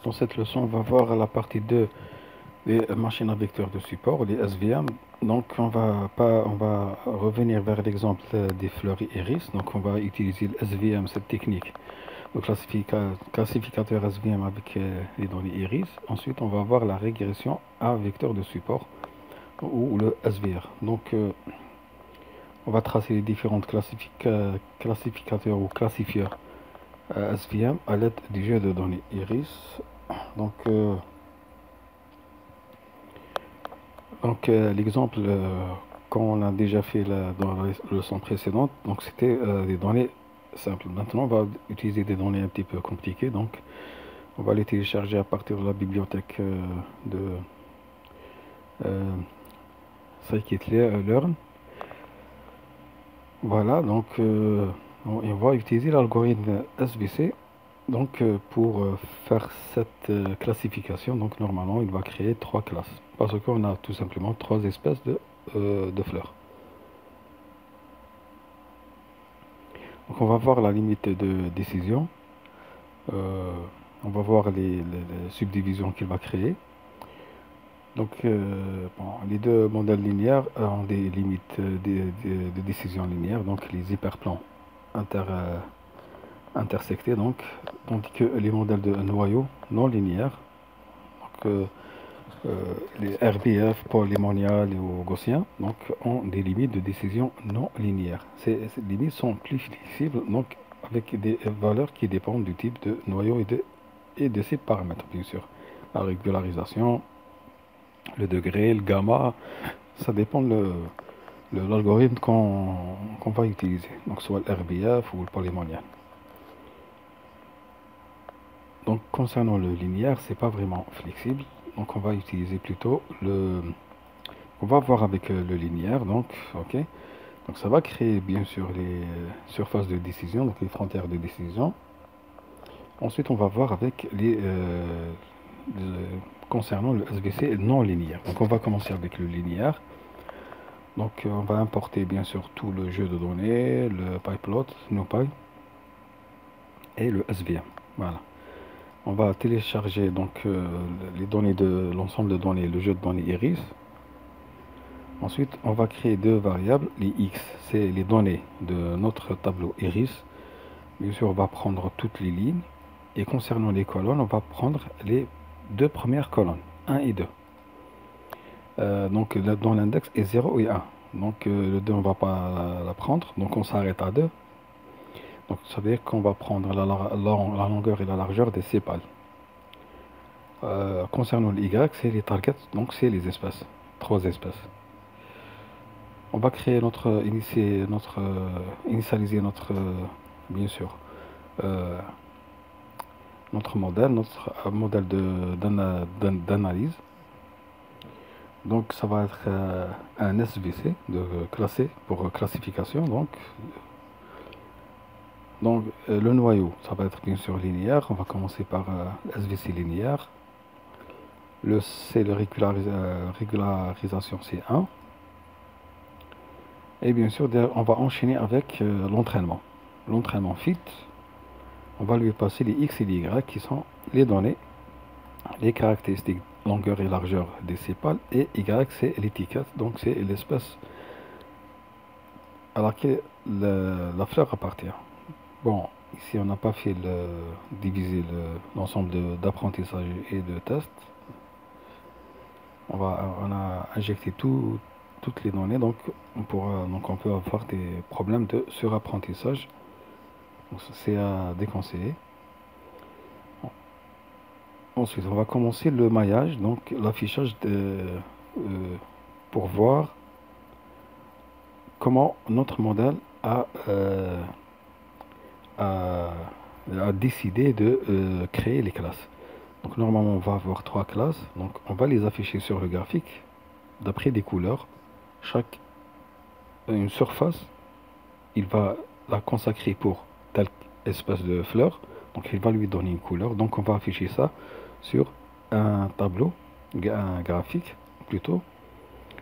Dans cette leçon, on va voir la partie 2 des machines à vecteurs de support, les SVM. Donc, on va revenir vers l'exemple des fleurs iris. Donc, on va utiliser le SVM, cette technique, le classificateur SVM avec les données iris. Ensuite, on va voir la régression à vecteur de support ou le SVR. Donc, on va tracer les différentes classificateurs ou classifieurs SVM à l'aide du jeu de données iris. Donc, l'exemple qu'on a déjà fait dans la leçon précédente, donc c'était des données simples. Maintenant, on va utiliser des données un petit peu compliquées. Donc, on va les télécharger à partir de la bibliothèque de scikit-learn. Voilà, donc on va utiliser l'algorithme SVC. Donc, pour faire cette classification, donc normalement, il va créer 3 classes. Parce qu'on a tout simplement 3 espèces de fleurs. Donc, on va voir la limite de décision. On va voir les subdivisions qu'il va créer. Donc, les deux modèles linéaires ont des limites de décision linéaire, donc les hyperplans intersectés, donc, tandis que les modèles de noyaux non linéaires, donc, les RBF, polymoniales ou gaussiens, donc, ont des limites de décision non linéaires. Ces limites sont plus flexibles, donc, avec des valeurs qui dépendent du type de noyau et de ses paramètres, bien sûr. La régularisation, le degré, le gamma, ça dépend de l'algorithme qu'on va utiliser. Donc, soit le RBF ou le polymonial. Donc, concernant le linéaire, c'est pas vraiment flexible. Donc, on va utiliser plutôt on va voir avec le linéaire. Donc, ok. Donc, ça va créer bien sûr les surfaces de décision, donc les frontières de décision. Ensuite, on va voir avec concernant le SVC non linéaire. Donc, on va commencer avec le linéaire. Donc, on va importer bien sûr tout le jeu de données, le pyplot, NumPy et le SVM. Voilà. On va télécharger donc les données de l'ensemble de données, le jeu de données iris. Ensuite, on va créer deux variables. Les x, c'est les données de notre tableau iris. Bien sûr, on va prendre toutes les lignes. Et concernant les colonnes, on va prendre les deux premières colonnes, 1 et 2. Donc, dans l'index est 0 et 1. Donc, le 2, on ne va pas la prendre. Donc, on s'arrête à 2. Donc, ça veut dire qu'on va prendre la longueur et la largeur des sépales. Concernant les Y, c'est les targets, donc c'est les espèces. 3 espèces. On va créer initialiser notre, bien sûr, notre modèle d'analyse. Donc, ça va être un SVC pour classification. Donc, le noyau, ça va être bien sûr linéaire. On va commencer par SVC linéaire. Le C, le régularisation, c'est 1. Et bien sûr, on va enchaîner avec l'entraînement. L'entraînement fit, on va lui passer les X et les Y qui sont les données, les caractéristiques longueur et largeur des sépales. Et Y, c'est l'étiquette, donc c'est l'espèce à laquelle la fleur appartient. Bon, ici on n'a pas fait diviser l'ensemble d'apprentissage et de tests. On a injecté toutes les données, donc on peut avoir des problèmes de surapprentissage. C'est à déconseiller. Ensuite, on va commencer le maillage, donc l'affichage pour voir comment notre modèle a décidé de créer les classes. Donc normalement on va avoir 3 classes, donc on va les afficher sur le graphique d'après des couleurs. Une surface, il va la consacrer pour telle espèce de fleur, donc il va lui donner une couleur. Donc on va afficher ça sur un tableau, un graphique plutôt.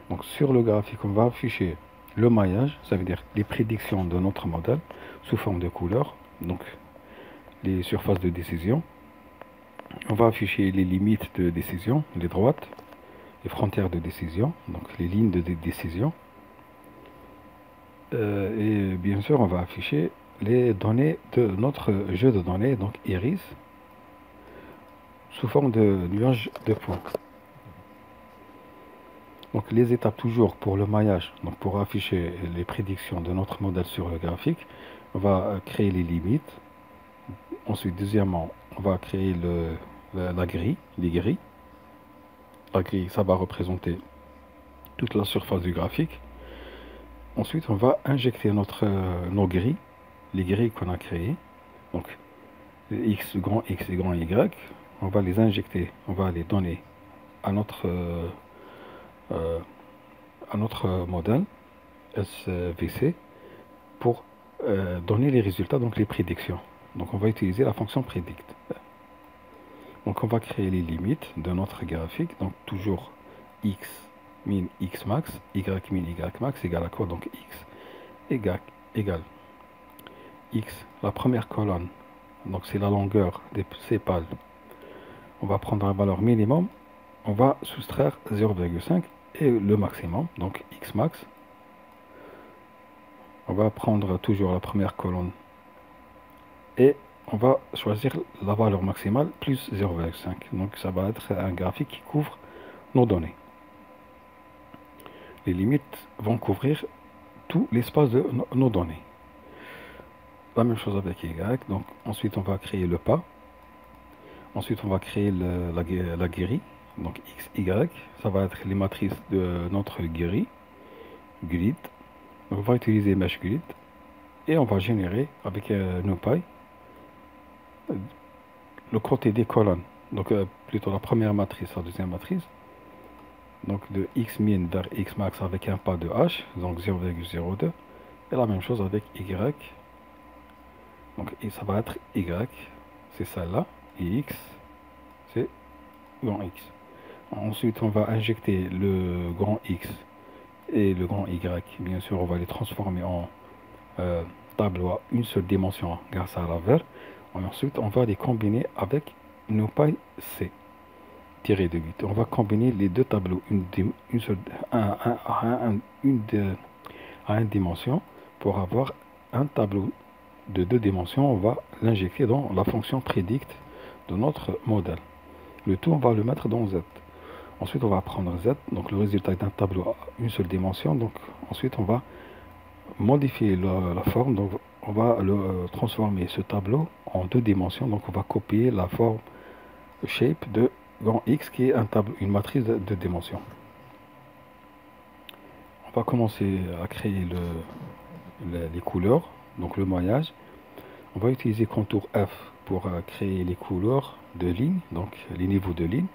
Donc sur le graphique, on va afficher le maillage, ça veut dire les prédictions de notre modèle sous forme de couleurs, donc les surfaces de décision. On va afficher les limites de décision, les droites, les frontières de décision, donc les lignes de décision. Et bien sûr, on va afficher les données de notre jeu de données, donc iris, sous forme de nuage de points. Donc les étapes toujours pour le maillage, donc pour afficher les prédictions de notre modèle sur le graphique, on va créer les limites. Ensuite, deuxièmement, on va créer la grille, les grilles. La grille, ça va représenter toute la surface du graphique. Ensuite, on va injecter nos grilles, les grilles qu'on a créées. Donc, X, grand X et grand Y, on va les injecter, on va les donner à notre modèle SVC pour donner les résultats, donc les prédictions. Donc on va utiliser la fonction predict. Donc on va créer les limites de notre graphique, donc toujours x min x max, y min y max égale à quoi? Donc x égale x, la première colonne, donc c'est la longueur des sépales. On va prendre la valeur minimum, on va soustraire 0,5 et le maximum, donc x max. On va prendre toujours la première colonne et on va choisir la valeur maximale plus 0,5. Donc ça va être un graphique qui couvre nos données. Les limites vont couvrir tout l'espace de nos données. La même chose avec Y. Donc ensuite on va créer le pas. Ensuite on va créer la grille. Donc X, Y. Ça va être les matrices de notre grille. Grid. On va utiliser Mesh Grid. Et on va générer avec NumPy le côté des colonnes. Donc plutôt la première matrice, la deuxième matrice. Donc de x min vers x max avec un pas de h, donc 0,02. Et la même chose avec y. Donc ça va être y, c'est celle-là. Et x, c'est grand x. Ensuite, on va injecter le grand x et le grand y. Bien sûr, on va les transformer en tableau à une seule dimension grâce à la vert. Et ensuite, on va les combiner avec NumPy C. De 8. On va combiner les deux tableaux, à une dimension pour avoir un tableau de deux dimensions. On va l'injecter dans la fonction predict de notre modèle. Le tout, on va le mettre dans Z. Ensuite, on va prendre Z, donc le résultat d'un tableau à une seule dimension. Donc ensuite, on va modifier la forme. Donc on va transformer ce tableau en deux dimensions. Donc on va copier la forme shape de grand X qui est un tableau, une matrice de dimensions. On va commencer à créer les couleurs, donc le maillage. On va utiliser contour F pour créer les couleurs de ligne, donc les niveaux de ligne,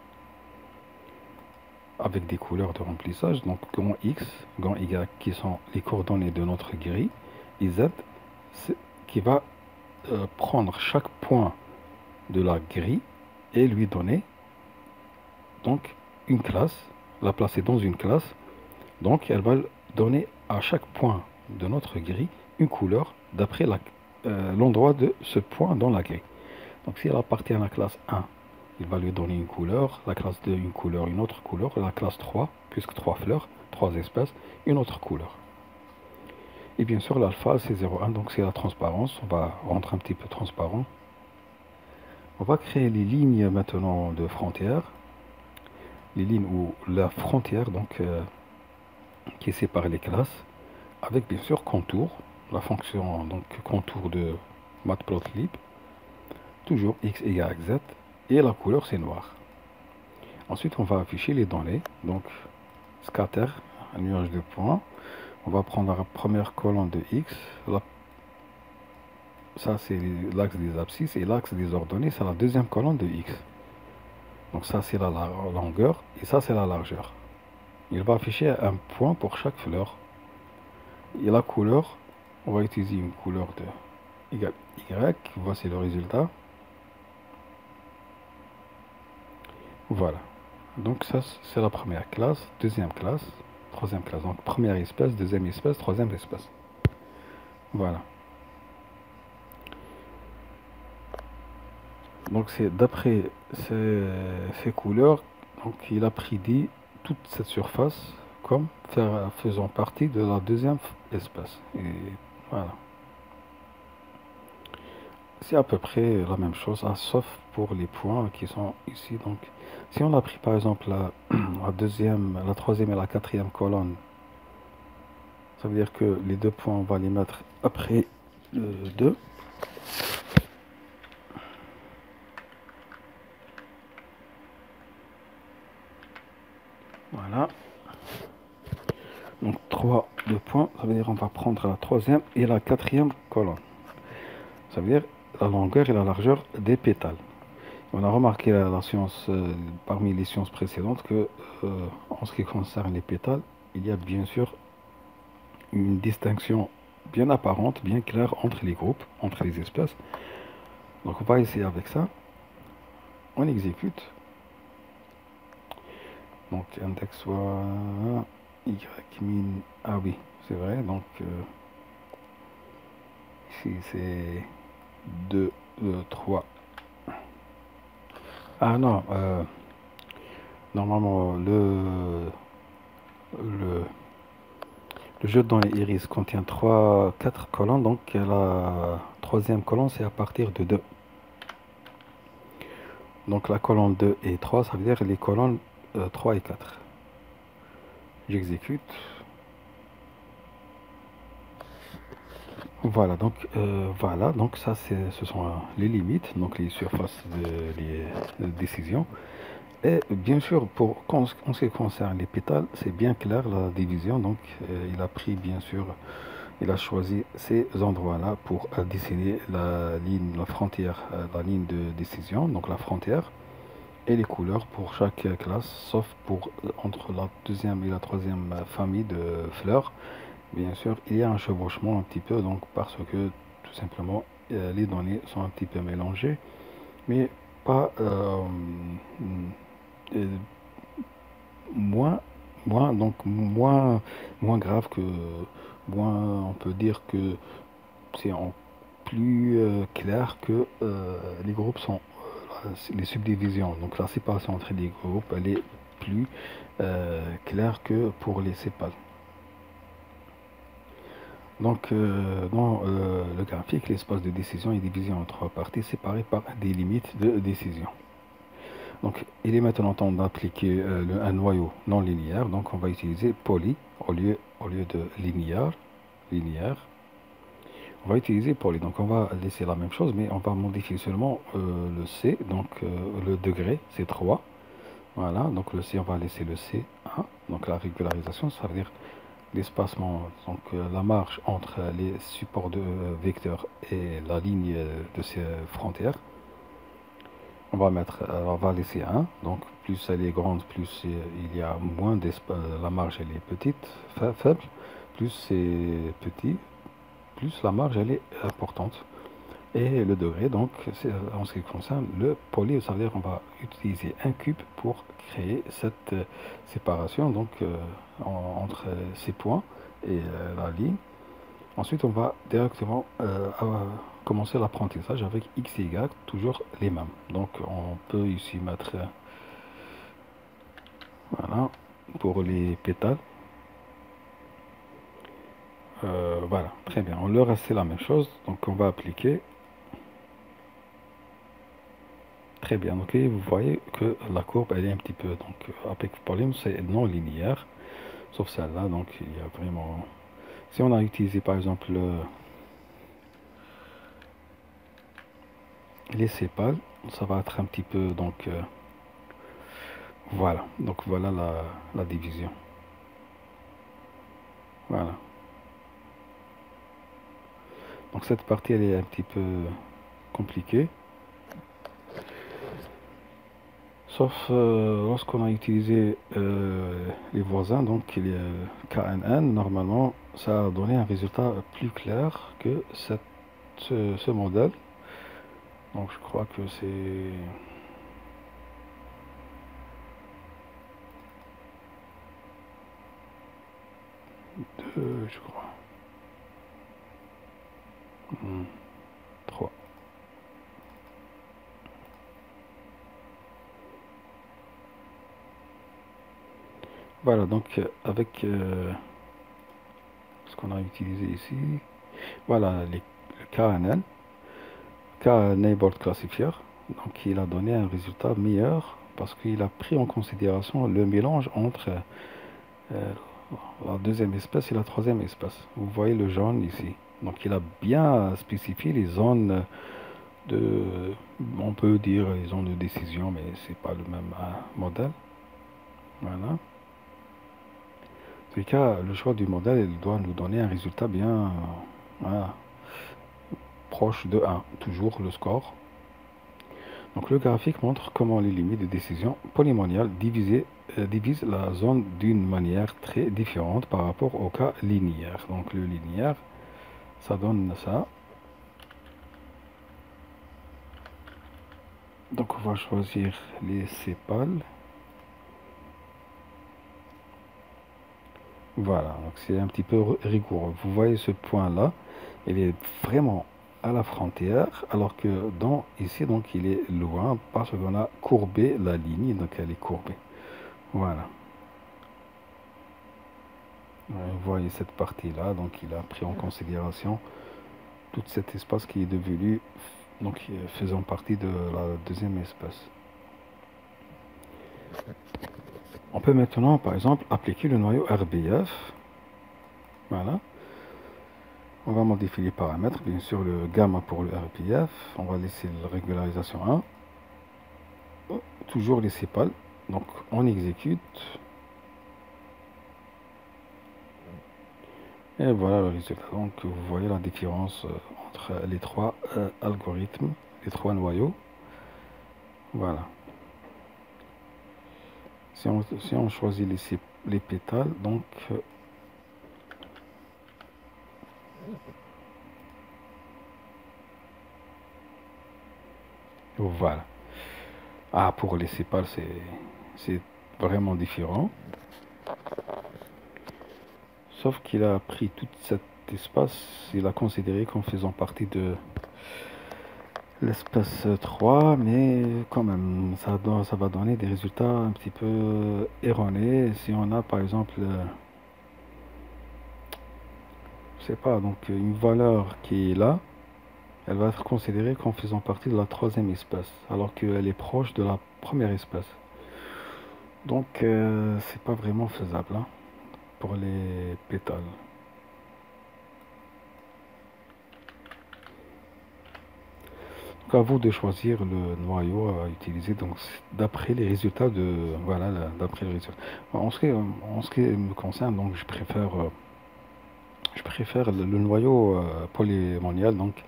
avec des couleurs de remplissage, donc grand X, grand Y qui sont les coordonnées de notre grille, et Z qui va prendre chaque point de la grille et lui donner donc une classe, la placer dans une classe. Donc elle va donner à chaque point de notre grille une couleur d'après l'endroit de ce point dans la grille. Donc si elle appartient à la classe 1, il va lui donner une couleur, la classe 2 une couleur, une autre couleur, la classe 3, puisque 3 fleurs, 3 espèces, une autre couleur. Et bien sûr l'alpha c'est 0,1, donc c'est la transparence, on va rendre un petit peu transparent. On va créer les lignes maintenant de frontières. Les lignes ou la frontière donc qui sépare les classes avec bien sûr contour, la fonction donc contour de matplotlib, toujours x, y, z et la couleur c'est noir. Ensuite on va afficher les données, donc scatter, un nuage de points. On va prendre la première colonne de x, ça c'est l'axe des abscisses et l'axe des ordonnées c'est la deuxième colonne de x. Donc ça c'est la longueur et ça c'est la largeur. Il va afficher un point pour chaque fleur. Et la couleur, on va utiliser une couleur de Y. Voici le résultat. Voilà. Donc ça c'est la première classe, deuxième classe, troisième classe. Donc première espèce, deuxième espèce, troisième espèce. Voilà. Donc c'est d'après ces couleurs, donc il a prédit toute cette surface comme faisant partie de la deuxième espace. Et voilà. C'est à peu près la même chose, hein, sauf pour les points qui sont ici. Donc, si on a pris par exemple la deuxième, la troisième et la quatrième colonne, ça veut dire que les deux points, on va les mettre après le 2. Voilà. Donc 3 deux points, ça veut dire qu'on va prendre la troisième et la quatrième colonne. Ça veut dire la longueur et la largeur des pétales. On a remarqué la science, parmi les sciences précédentes, que en ce qui concerne les pétales, il y a bien sûr une distinction bien apparente, bien claire entre les groupes, entre les espèces. Donc on va essayer avec ça. On exécute. Donc index soit y min. Ah oui, c'est vrai. Donc ici c'est 2, 3. Ah non, normalement le, le jeu dans les iris contient 4 colonnes. Donc la troisième colonne c'est à partir de 2. Donc la colonne 2 et 3, ça veut dire les colonnes 3 et 4. J'exécute. Voilà, donc ça ce sont les limites, donc les surfaces les décisions. Et bien sûr, en ce qui concerne les pétales, c'est bien clair la division. Donc il a pris bien sûr, il a choisi ces endroits-là pour dessiner la ligne, la frontière, la ligne de décision, donc la frontière. Et les couleurs pour chaque classe, sauf pour entre la deuxième et la troisième famille de fleurs. Bien sûr, il y a un chevauchement un petit peu, donc parce que tout simplement les données sont un petit peu mélangées, mais pas euh, moins, moins grave que, moins, on peut dire que c'est en plus clair que les groupes sont les subdivisions. Donc la séparation entre les groupes, elle est plus claire que pour les sépales. Donc, dans le graphique, l'espace de décision est divisé en 3 parties séparées par des limites de décision. Donc, il est maintenant temps d'appliquer un noyau non linéaire. Donc, on va utiliser poly au lieu de linéaire. On va utiliser poly. Donc, on va laisser la même chose, mais on va modifier seulement le C. Donc, le degré, c'est 3. Voilà. Donc, le C, on va laisser le C1. Donc, la régularisation, ça veut dire l'espacement, donc la marge entre les supports de vecteurs et la ligne de ces frontières. On va laisser 1, donc plus elle est grande, plus il y a moins d'espace, la marge elle est petite, faible, plus c'est petit, plus la marge elle est importante. Et le degré, donc en ce qui concerne le poly, ça veut dire qu'on va utiliser un cube pour créer cette séparation donc entre ces points et la ligne. Ensuite, on va directement commencer l'apprentissage avec x et y, toujours les mêmes. Donc, on peut ici mettre, voilà, pour les pétales. Voilà, très bien. On leur reste c'est la même chose. Donc, on va appliquer. Très bien. Donc, et vous voyez que la courbe, elle est un petit peu, donc, avec volume, c'est non linéaire, sauf celle-là. Donc, il y a vraiment. Si on a utilisé, par exemple, les sépales, ça va être un petit peu, donc, voilà. Donc, voilà la division. Voilà. Donc cette partie elle est un petit peu compliquée. Sauf lorsqu'on a utilisé les voisins, donc il y a KNN, normalement ça a donné un résultat plus clair que ce modèle. Donc je crois que c'est 2, je crois. 3. Voilà, donc avec ce qu'on a utilisé ici, voilà le KNN, K-Neighbor Classifier. Donc il a donné un résultat meilleur parce qu'il a pris en considération le mélange entre euh, la deuxième espèce et la troisième espèce. Vous voyez le jaune ici. Donc il a bien spécifié les zones de, on peut dire les zones de décision, mais c'est pas le même modèle. Voilà. En tout cas, le choix du modèle, il doit nous donner un résultat bien voilà, proche de 1, toujours le score. Donc le graphique montre comment les limites de décision polynomiales divisent la zone d'une manière très différente par rapport au cas linéaire. Donc le linéaire, ça donne ça. Donc on va choisir les sépales. Voilà, donc c'est un petit peu rigoureux. Vous voyez ce point-là, il est vraiment à la frontière, alors que ici, donc il est loin parce qu'on a courbé la ligne, donc elle est courbée. Voilà. Vous voyez cette partie-là, donc il a pris en considération tout cet espace qui est devenu, donc faisant partie de la deuxième espèce. On peut maintenant, par exemple, appliquer le noyau RBF. Voilà. On va modifier les paramètres, bien sûr le gamma pour le RBF. On va laisser la régularisation 1. Toujours les sépales. Donc on exécute. Et voilà le résultat. Donc vous voyez la différence entre les trois algorithmes, les trois noyaux. Voilà. Si on choisit les pétales, donc voilà. Ah, pour les sépales, c'est vraiment différent. Sauf qu'il a pris tout cet espace, il a considéré comme faisant partie de l'espace 3, mais quand même, ça va donner des résultats un petit peu erronés. Si on a par exemple, je sais pas, donc une valeur qui est là, elle va être considérée comme faisant partie de la troisième espèce, alors qu'elle est proche de la première espèce. Donc, c'est pas vraiment faisable hein, pour les pétales. Donc, à vous de choisir le noyau à utiliser. Donc, d'après les résultats de voilà, d'après les résultats. En ce qui me concerne, donc je préfère le noyau polynomial. Donc,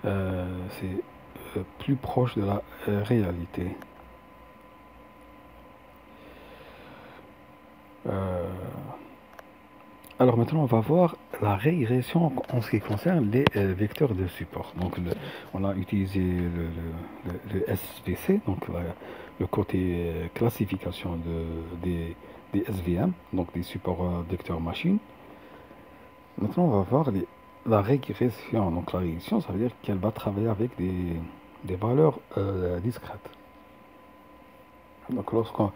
c'est plus proche de la réalité. Alors maintenant, on va voir la régression en ce qui concerne les vecteurs de support. Donc, on a utilisé le SVC, donc le côté classification des SVM, donc des supports vecteurs machines. Maintenant, on va voir la régression. Donc, la régression, ça veut dire qu'elle va travailler avec des valeurs discrètes. Donc, lorsqu'on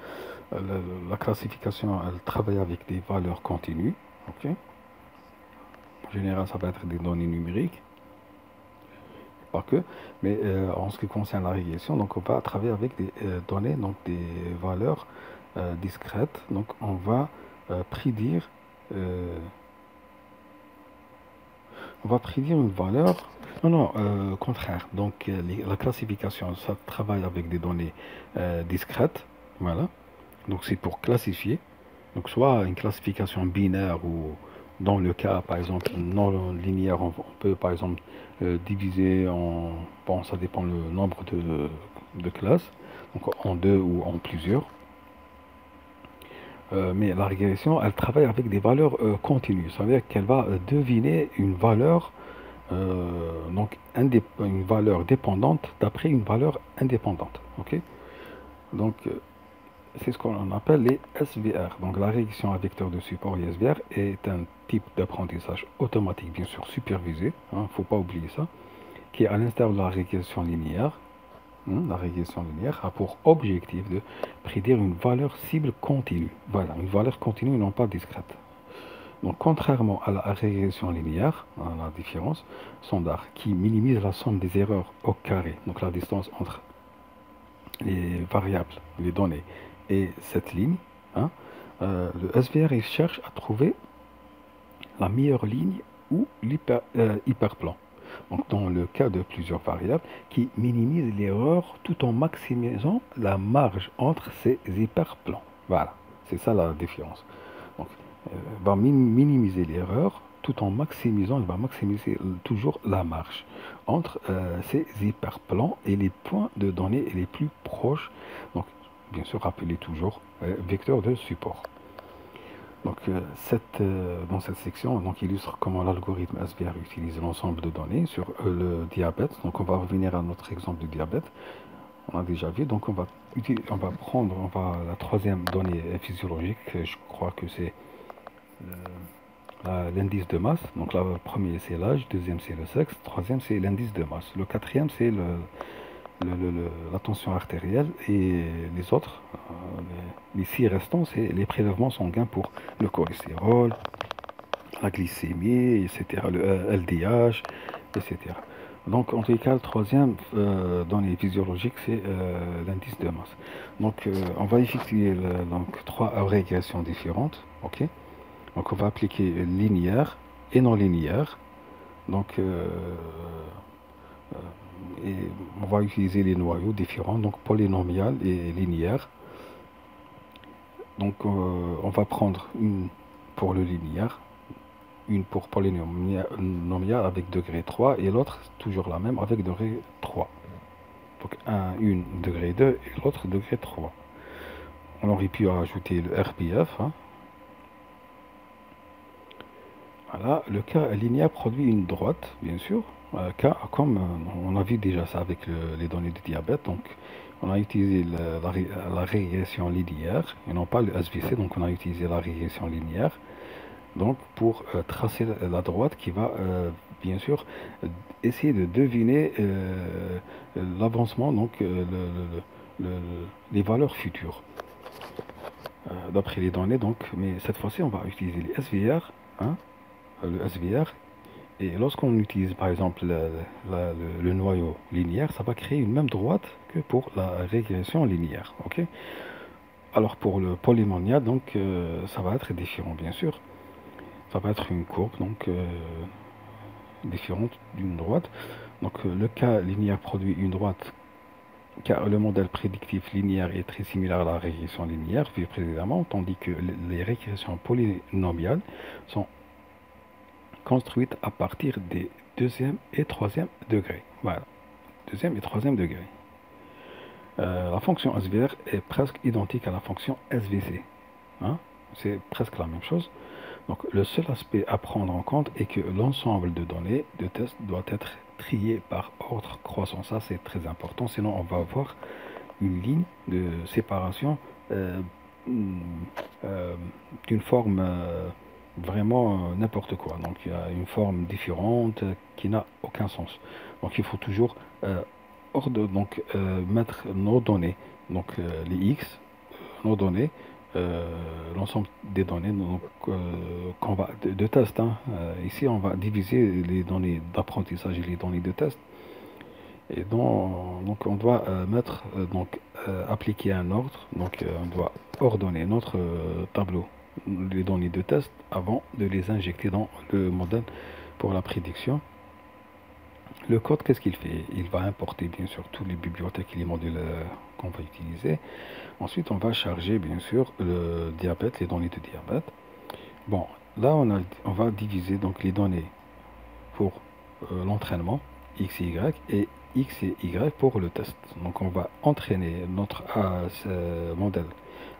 la classification, elle travaille avec des valeurs continues. Ok. En général, ça va être des données numériques, pas que, mais en ce qui concerne la régression, donc on va travailler avec des données, donc des valeurs discrètes. Donc on va prédire, euh, une valeur. Non, non, contraire. Donc la classification, ça travaille avec des données discrètes, voilà. Donc c'est pour classifier. Donc soit une classification binaire ou dans le cas par exemple non linéaire, on peut par exemple diviser en, bon ça dépend le nombre de classes, donc en deux ou en plusieurs. Mais la régression, elle travaille avec des valeurs continues. Ça veut dire qu'elle va deviner une valeur, donc une valeur dépendante d'après une valeur indépendante. Ok. Donc c'est ce qu'on appelle les SVR. Donc la régression à vecteur de support SVR est un type d'apprentissage automatique, bien sûr supervisé, il ne faut pas oublier ça, qui est à l'instar de la régression linéaire. La régression linéaire a pour objectif de prédire une valeur cible continue. Voilà, une valeur continue et non pas discrète. Donc, contrairement à la régression linéaire, à la différence standard, qui minimise la somme des erreurs au carré, donc la distance entre les variables, les données, et cette ligne, hein, le SVR il cherche à trouver la meilleure ligne ou l'hyperplan. Donc, dans le cas de plusieurs variables, qui minimise l'erreur tout en maximisant la marge entre ces hyperplans. Voilà, c'est ça la différence. Donc, va minimiser l'erreur tout en maximisant, il va maximiser toujours la marge entre ces hyperplans et les points de données les plus proches. Donc, bien sûr, rappelez toujours vecteur de support. Donc, dans cette section, donc, illustre comment l'algorithme SVR utilise l'ensemble de données sur le diabète. Donc, on va revenir à notre exemple de diabète. On a déjà vu. Donc, on va prendre la troisième donnée physiologique. Je crois que c'est l'indice de masse. Donc, le premier, c'est l'âge. Deuxième, c'est le sexe. Troisième, c'est l'indice de masse. Le quatrième, c'est la tension artérielle, et les autres, les six restants, c'est les prélèvements sanguins pour le cholestérol, la glycémie, etc., le LDH, etc. Donc, en tout cas, le troisième dans les physiologiques, c'est l'indice de masse. Donc, on va effectuer donc, trois régressions différentes. Ok. Donc, on va appliquer linéaire et non linéaire. Donc, et on va utiliser les noyaux différents, donc polynomial et linéaire. Donc on va prendre une pour le linéaire, une pour polynomial avec degré 3 et l'autre toujours la même avec degré 3. Donc une degré 2 et l'autre degré 3. On aurait pu ajouter le RPF. Hein. Voilà, le cas linéaire produit une droite, bien sûr. Comme on a vu déjà ça avec les données du diabète, donc on a utilisé la régression linéaire et non pas le SVC, donc on a utilisé la régression linéaire donc pour tracer la droite qui va bien sûr essayer de deviner l'avancement, donc les valeurs futures d'après les données. Donc, mais cette fois-ci on va utiliser les SVR, hein, le SVR. Et lorsqu'on utilise par exemple le noyau linéaire, ça va créer une même droite que pour la régression linéaire. Ok. Alors pour le polynomial, donc ça va être différent bien sûr. Ça va être une courbe donc différente d'une droite. Donc le cas linéaire produit une droite car le modèle prédictif linéaire est très similaire à la régression linéaire vu précédemment, tandis que les régressions polynomiales sont construite à partir des deuxième et troisième degrés. Voilà, deuxième et troisième degré. La fonction SVR est presque identique à la fonction SVC. Hein? C'est presque la même chose. Donc le seul aspect à prendre en compte est que l'ensemble de données de test doit être trié par ordre croissant. Ça c'est très important, sinon on va avoir une ligne de séparation d'une forme vraiment n'importe quoi. Donc il y a une forme différente qui n'a aucun sens. Donc il faut toujours mettre nos données, donc les X, nos données, l'ensemble des données donc, qu'on va de test. Hein. Ici on va diviser les données d'apprentissage et les données de test. Et donc on doit appliquer un ordre. Donc on doit ordonner notre tableau, les données de test avant de les injecter dans le modèle pour la prédiction. Le code, qu'est-ce qu'il fait? Il va importer bien sûr toutes les bibliothèques et les modules qu'on va utiliser. Ensuite, on va charger bien sûr le diabète, les données de diabète. Bon, là on va diviser donc les données pour l'entraînement X et Y et X et Y pour le test. Donc on va entraîner notre modèle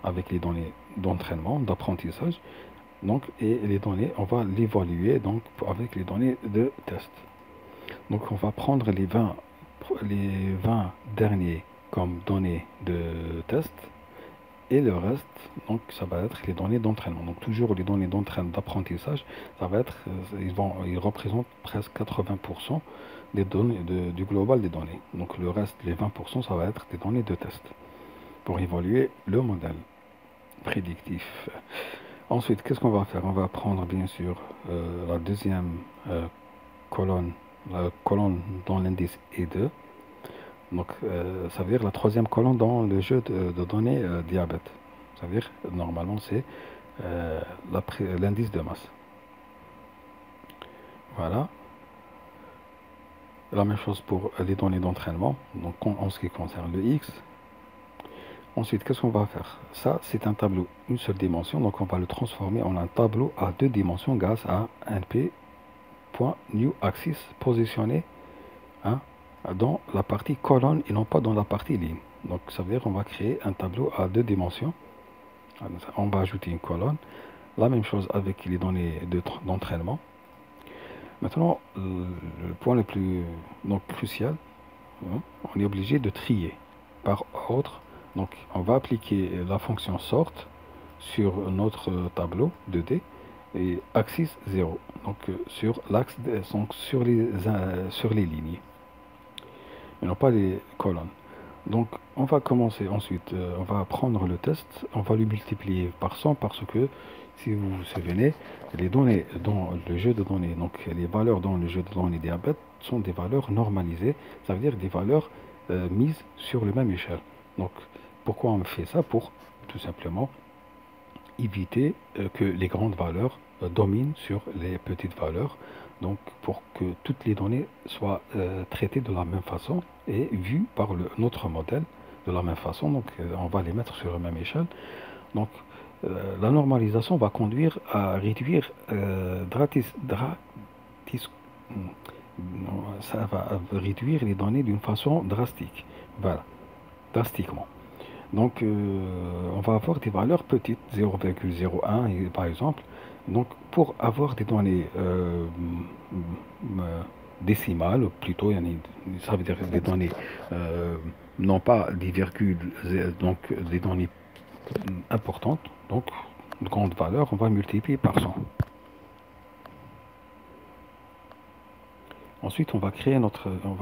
avec les données d'entraînement, d'apprentissage. Donc, et les données, on va l'évaluer donc avec les données de test. Donc on va prendre les 20 derniers comme données de test et le reste, donc ça va être les données d'entraînement. Donc toujours les données d'entraînement d'apprentissage, ça va être, ils représentent presque 80% des données du global des données. Donc le reste, les 20%, ça va être des données de test pour évaluer le modèle prédictif. Ensuite, qu'est-ce qu'on va faire? On va prendre bien sûr la deuxième colonne, la colonne dont l'indice est 2. Donc ça veut dire la troisième colonne dans le jeu de données diabète. Ça veut dire normalement c'est l'indice de masse. Voilà. La même chose pour les données d'entraînement, donc en ce qui concerne le X. Ensuite, qu'est-ce qu'on va faire? Ça, c'est un tableau une seule dimension, donc on va le transformer en un tableau à 2 dimensions grâce à np.newAxis positionné hein, dans la partie colonne et non pas dans la partie ligne. Donc ça veut dire qu'on va créer un tableau à 2 dimensions. On va ajouter une colonne. La même chose avec les données d'entraînement. Maintenant, le point le plus crucial, hein, on est obligé de trier par ordre. Donc, on va appliquer la fonction sort sur notre tableau 2D et axis 0, donc sur l'axe, sur les lignes, et non pas les colonnes. Donc, on va commencer ensuite, on va prendre le test, on va le multiplier par 100 parce que, si vous vous souvenez, les données dans le jeu de données, donc les valeurs dans le jeu de données diabète sont des valeurs normalisées, ça veut dire des valeurs mises sur le même échelle. Donc, pourquoi on fait ça? Pour tout simplement éviter que les grandes valeurs dominent sur les petites valeurs. Donc, pour que toutes les données soient traitées de la même façon et vues par notre modèle de la même façon. Donc, on va les mettre sur la même échelle. Donc, la normalisation va conduire à réduire ça va réduire les données d'une façon drastique. Voilà, drastiquement. Donc, on va avoir des valeurs petites, 0,01 par exemple. Donc, pour avoir des données décimales, plutôt, ça veut dire des données, non pas des virgules, donc des données importantes, donc de grandes valeurs, on va multiplier par 100. Ensuite, on va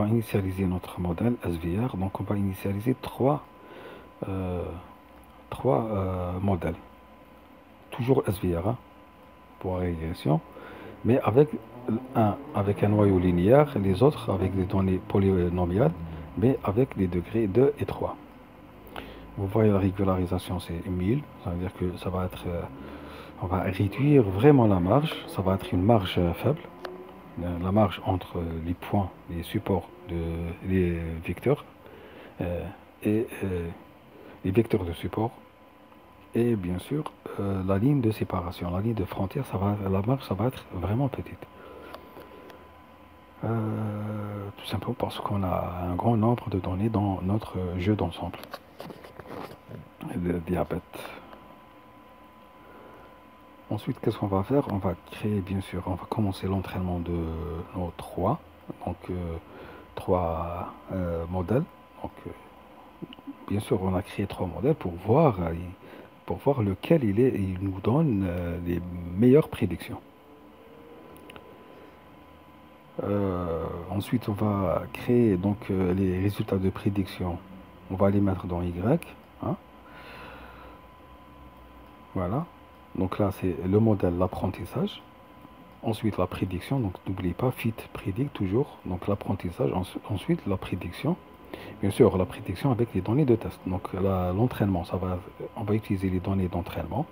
initialiser notre modèle SVR. Donc, on va initialiser trois modèles. Toujours SVR hein, pour la régression, mais avec un noyau linéaire, les autres avec des données polynomiales, mais avec des degrés 2 et 3. Vous voyez la régularisation c'est 1000, ça veut dire que ça va être, on va réduire vraiment la marge, ça va être une marge faible, la marge entre les points, les supports, les vecteurs et les vecteurs de support et bien sûr la ligne de séparation, la ligne de frontière, la marge ça va être vraiment petite. Tout simplement parce qu'on a un grand nombre de données dans notre jeu d'ensemble de diabète. Ensuite, qu'est-ce qu'on va faire? On va créer, bien sûr, on va commencer l'entraînement de nos trois modèles. Donc, bien sûr, on a créé 3 modèles pour voir lequel il nous donne les meilleures prédictions. Ensuite, on va créer donc les résultats de prédiction. On va les mettre dans Y. Hein. Voilà. Donc là, c'est le modèle, l'apprentissage. Ensuite, la prédiction. Donc, n'oubliez pas, fit, predict toujours. Donc, l'apprentissage. Ensuite, la prédiction. Bien sûr, la prédiction avec les données de test. Donc, l'entraînement, on va utiliser les données d'entraînement.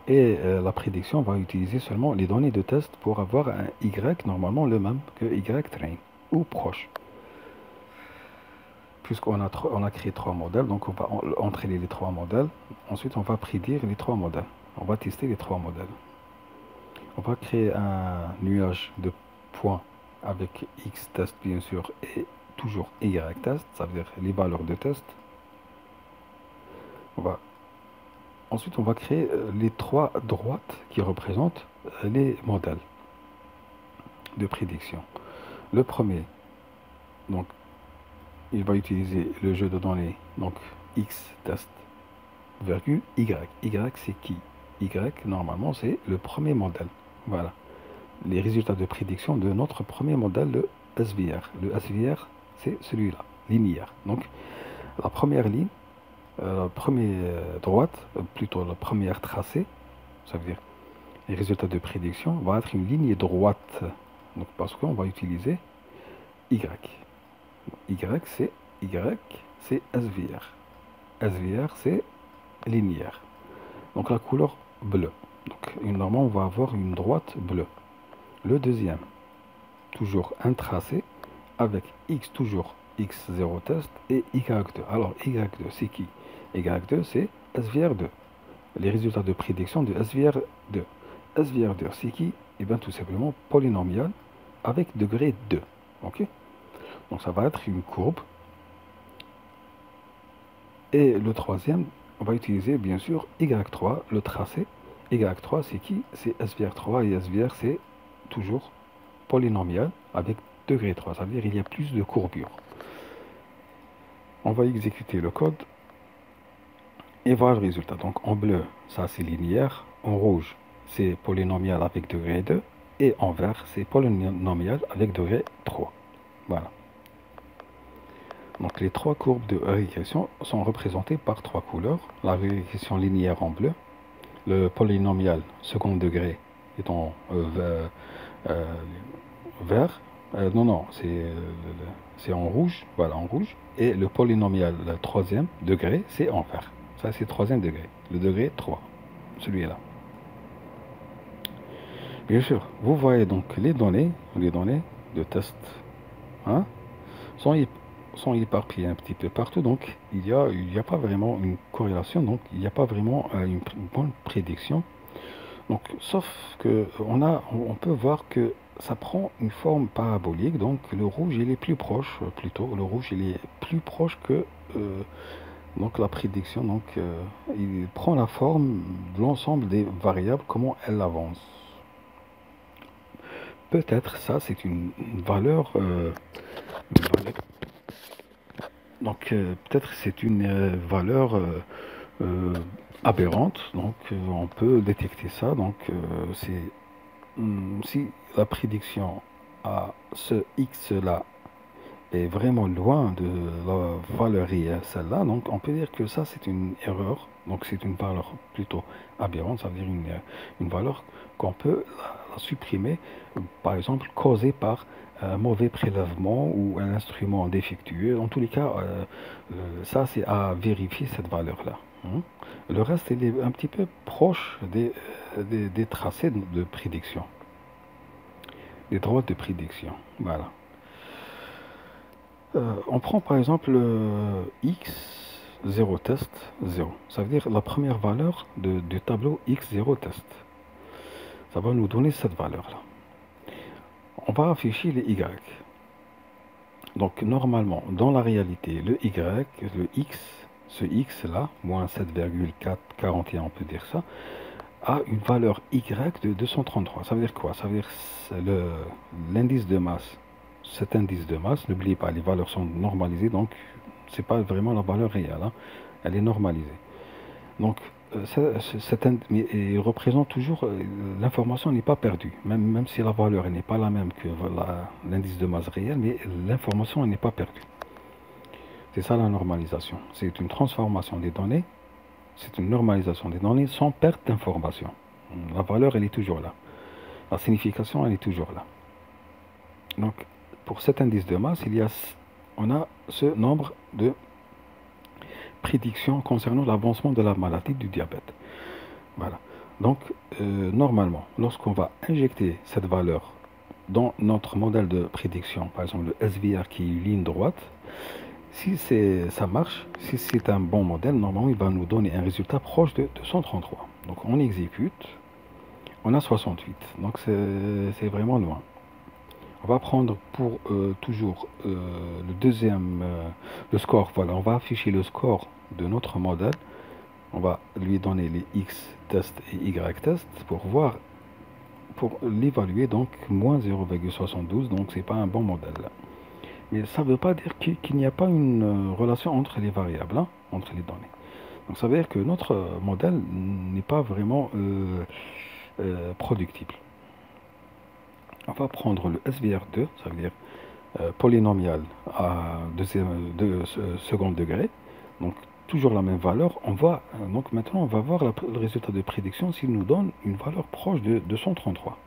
Et la prédiction va utiliser seulement les données de test pour avoir un Y normalement le même que Y-train ou proche. Puisqu'on a créé 3 modèles, donc on va entraîner les 3 modèles. Ensuite, on va prédire les 3 modèles. On va tester les 3 modèles. On va créer un nuage de points avec X-test bien sûr et toujours Y-test, ça veut dire les valeurs de test. Ensuite, on va créer les 3 droites qui représentent les modèles de prédiction. Le premier, donc, il va utiliser le jeu de données, donc X test, Y. Y, c'est qui? Y, normalement, c'est le premier modèle. Voilà. les résultats de prédiction de notre premier modèle, le SVR. Le SVR, c'est celui-là, linéaire. Donc, la première ligne, la première droite, plutôt la première tracée, ça veut dire les résultats de prédiction, va être une ligne droite. Donc, parce qu'on va utiliser Y. Y, c'est SVR. SVR, c'est linéaire. Donc, la couleur bleue. Donc, normalement, on va avoir une droite bleue. Le deuxième, toujours un tracé avec X, toujours X0 test et Y2. Alors, Y2, c'est qui? Y2, c'est SVR2. Les résultats de prédiction de SVR2. SVR2, c'est qui? Eh bien, tout simplement, polynomial avec degré 2. OK? Donc, ça va être une courbe. Et le troisième, on va utiliser, bien sûr, Y3, le tracé. Y3, c'est qui? C'est SVR3 et SVR, c'est toujours polynomial avec degré 3. Ça veut dire qu'il y a plus de courbure. On va exécuter le code et voir le résultat. Donc en bleu, ça c'est linéaire. En rouge, c'est polynomial avec degré 2. Et en vert, c'est polynomial avec degré 3. Voilà. Donc les trois courbes de régression sont représentées par trois couleurs. La régression linéaire en bleu, le polynomial second degré est en vert. Non, c'est en rouge. Voilà, en rouge. Et le polynomial troisième degré, c'est en vert. Ça, c'est troisième degré. Le degré 3. Celui-là. Bien sûr, vous voyez donc les données de test hein, sont éparpillées un petit peu partout. Donc, il y a pas vraiment une corrélation. Donc, il n'y a pas vraiment une bonne prédiction. Donc, sauf que on peut voir que ça prend une forme parabolique. Donc, le rouge, il est plus proche, plutôt. Le rouge, il est plus proche que donc la prédiction. Donc, il prend la forme de l'ensemble des variables, comment elles avancent. Peut-être ça, c'est une valeur. Donc, peut-être c'est une valeur aberrante. Donc, on peut détecter ça. Donc, c'est si la prédiction à ce x-là est vraiment loin de la valeur réelle, celle-là, donc on peut dire que ça c'est une erreur, donc c'est une valeur plutôt aberrante, ça veut dire une valeur qu'on peut la supprimer, par exemple causée par un mauvais prélèvement ou un instrument défectueux. En tous les cas, ça c'est à vérifier cette valeur-là. Le reste il est un petit peu proche des tracés de prédiction, des droites de prédiction. Voilà. On prend par exemple x0 test 0. Ça veut dire la première valeur du tableau x0 test. Ça va nous donner cette valeur-là. On va afficher les y. Donc normalement, dans la réalité, le y, le x, ce x-là, moins 7,441, on peut dire ça, a une valeur y de 233. Ça veut dire quoi? Ça veut dire l'indice de masse. Cet indice de masse, n'oubliez pas, les valeurs sont normalisées, donc c'est pas vraiment la valeur réelle, hein. Elle est normalisée. Donc, mais il représente toujours, l'information n'est pas perdue, même si la valeur n'est pas la même que l'indice de masse réel, mais l'information n'est pas perdue. C'est ça la normalisation. C'est une transformation des données, c'est une normalisation des données sans perte d'information. La valeur, elle est toujours là. La signification, elle est toujours là. Donc, pour cet indice de masse, on a ce nombre de prédictions concernant l'avancement de la maladie du diabète. Voilà. Donc, normalement, lorsqu'on va injecter cette valeur dans notre modèle de prédiction, par exemple le SVR qui est une ligne droite, si ça marche, si c'est un bon modèle, normalement, il va nous donner un résultat proche de 233. Donc, on exécute, on a 68. Donc, c'est vraiment loin. On va prendre pour toujours le deuxième, le score. Voilà, on va afficher le score de notre modèle. On va lui donner les X test et Y test pour l'évaluer. Donc, moins 0,72. Donc, c'est pas un bon modèle. Mais ça ne veut pas dire qu'il n'y a pas une relation entre les variables, hein, entre les données. Donc, ça veut dire que notre modèle n'est pas vraiment productible. On va prendre le SVR2, ça veut dire polynomial à second degré. Donc toujours la même valeur. Donc maintenant on va voir le résultat de prédiction s'il nous donne une valeur proche de 233.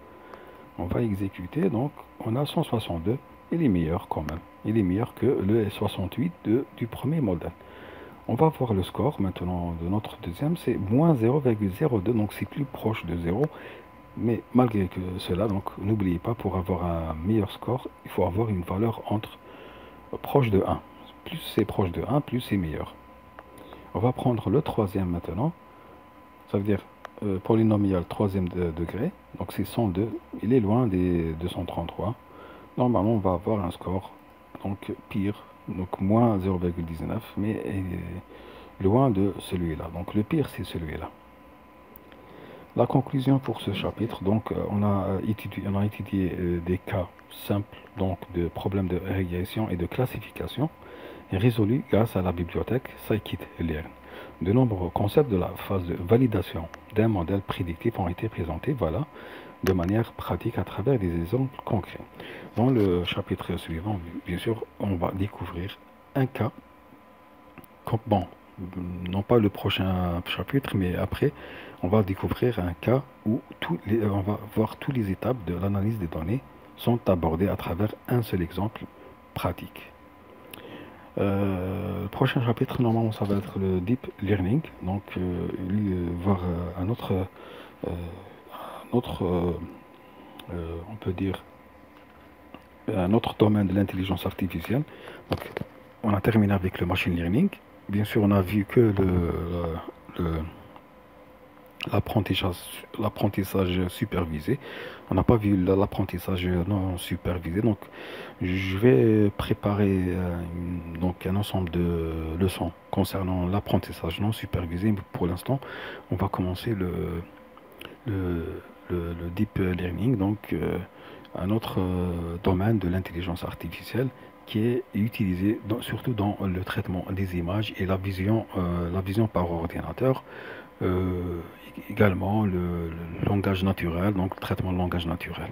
On va exécuter, donc on a 162. Il est meilleur quand même. Il est meilleur que le 68 du premier modèle. On va voir le score maintenant de notre deuxième, c'est moins 0,02, donc c'est plus proche de 0. Mais malgré que cela, donc n'oubliez pas, pour avoir un meilleur score, il faut avoir une valeur proche de 1. Plus c'est proche de 1, plus c'est meilleur. On va prendre le troisième maintenant. Ça veut dire polynomial troisième degré. Donc c'est 102. Il est loin des 233. Normalement, on va avoir un score donc pire. Donc moins 0,19. Mais loin de celui-là. Donc le pire, c'est celui-là. La conclusion pour ce chapitre, donc on a étudié des cas simples donc de problèmes de régression et de classification résolus grâce à la bibliothèque scikit-learn. De nombreux concepts de la phase de validation d'un modèle prédictif ont été présentés, voilà, de manière pratique à travers des exemples concrets. Dans le chapitre suivant, bien sûr, on va découvrir un cas, bon, non pas le prochain chapitre, mais après, on va découvrir un cas où on va voir toutes les étapes de l'analyse des données sont abordées à travers un seul exemple pratique. Le prochain chapitre, normalement, ça va être le Deep Learning. Donc, voir un autre on peut dire, un autre domaine de l'intelligence artificielle. Donc, on a terminé avec le machine learning. Bien sûr, on a vu que l'apprentissage supervisé. On n'a pas vu l'apprentissage non supervisé. Donc, je vais préparer donc un ensemble de leçons concernant l'apprentissage non supervisé. Mais pour l'instant, on va commencer le deep learning, donc un autre domaine de l'intelligence artificielle qui est utilisé surtout dans le traitement des images et la vision par ordinateur. Également le langage naturel, donc le traitement de langage naturel.